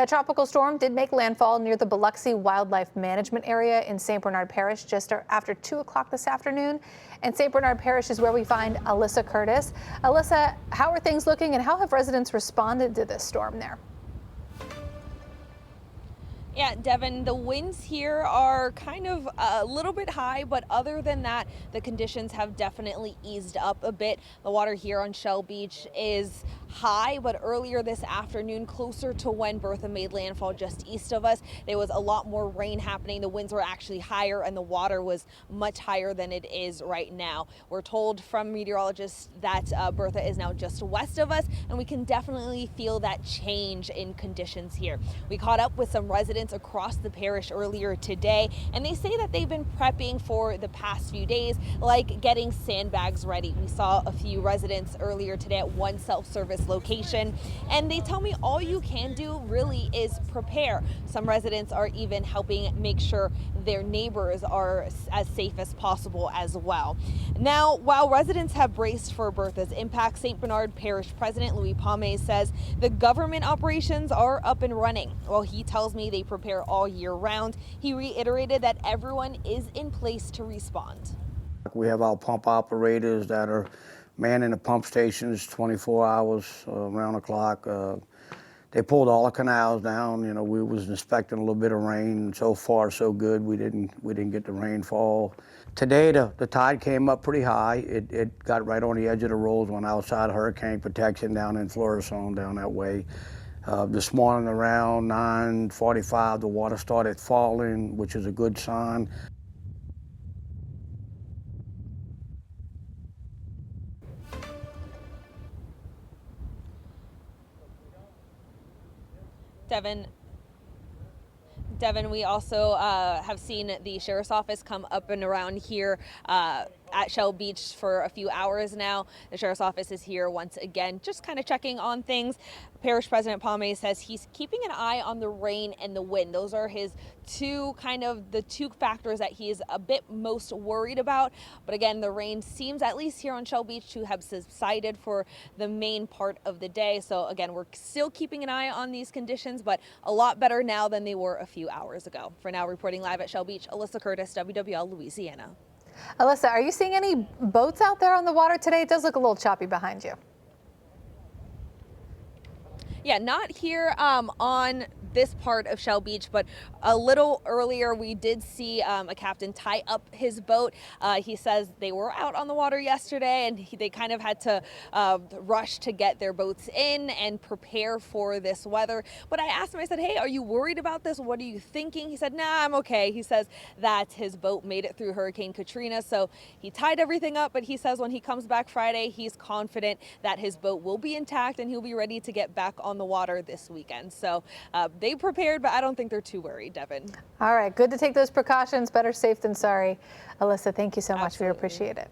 That tropical storm did make landfall near the Biloxi Wildlife Management Area in St. Bernard Parish just after 2 o'clock this afternoon. And St. Bernard Parish is where we find Alyssa Curtis. Alyssa, how are things looking and how have residents responded to this storm there? Yeah, Devin, the winds here are kind of a little bit high, but other than that, the conditions have definitely eased up a bit. The water here on Shell Beach is high, but earlier this afternoon, closer to when Bertha made landfall just east of us, there was a lot more rain happening. The winds were actually higher and the water was much higher than it is right now. We're told from meteorologists that Bertha is now just west of us, and we can definitely feel that change in conditions here. We caught up with some residents across the parish earlier today, and they say that they've been prepping for the past few days, like getting sandbags ready. We saw a few residents earlier today at one self-service location, and they tell me all you can do really is prepare. Some residents are even helping make sure their neighbors are as safe as possible as well. Now, while residents have braced for Bertha's impact, St. Bernard Parish President Louis Palme says the government operations are up and running. Well, he tells me they prepare all year round. He reiterated that everyone is in place to respond. We have our pump operators that are manning the pump stations 24 hours around the clock. They pulled all the canals down. You know, we was inspecting a little bit of rain. So far, so good. We didn't get the rainfall. Today, the tide came up pretty high. It got right on the edge of the rolls, went outside hurricane protection down in Florissant down that way. This morning around 9:45, the water started falling, which is a good sign. Devin, we also have seen the sheriff's office come up and around here at Shell Beach for a few hours now. The sheriff's office is here once again, just kind of checking on things. Parish President Palme says he's keeping an eye on the rain and the wind. Those are his two factors that he is a bit most worried about. But again, the rain seems, at least here on Shell Beach, to have subsided for the main part of the day. So again, we're still keeping an eye on these conditions, but a lot better now than they were a few hours ago. For now, reporting live at Shell Beach, Alyssa Curtis, WWL Louisiana. Alyssa, are you seeing any boats out there on the water today? It does look a little choppy behind you. Yeah, not here on this part of Shell Beach, but a little earlier we did see a captain tie up his boat. He says they were out on the water yesterday and they kind of had to rush to get their boats in and prepare for this weather. But I asked him, I said, hey, are you worried about this? What are you thinking? He said, nah, I'm okay. He says that his boat made it through Hurricane Katrina, so he tied everything up, but he says when he comes back Friday, he's confident that his boat will be intact and he'll be ready to get back on the water this weekend. So they prepared, but I don't think they're too worried, Devin. All right, good to take those precautions. Better safe than sorry. Alyssa, thank you so much. Absolutely. We appreciate it.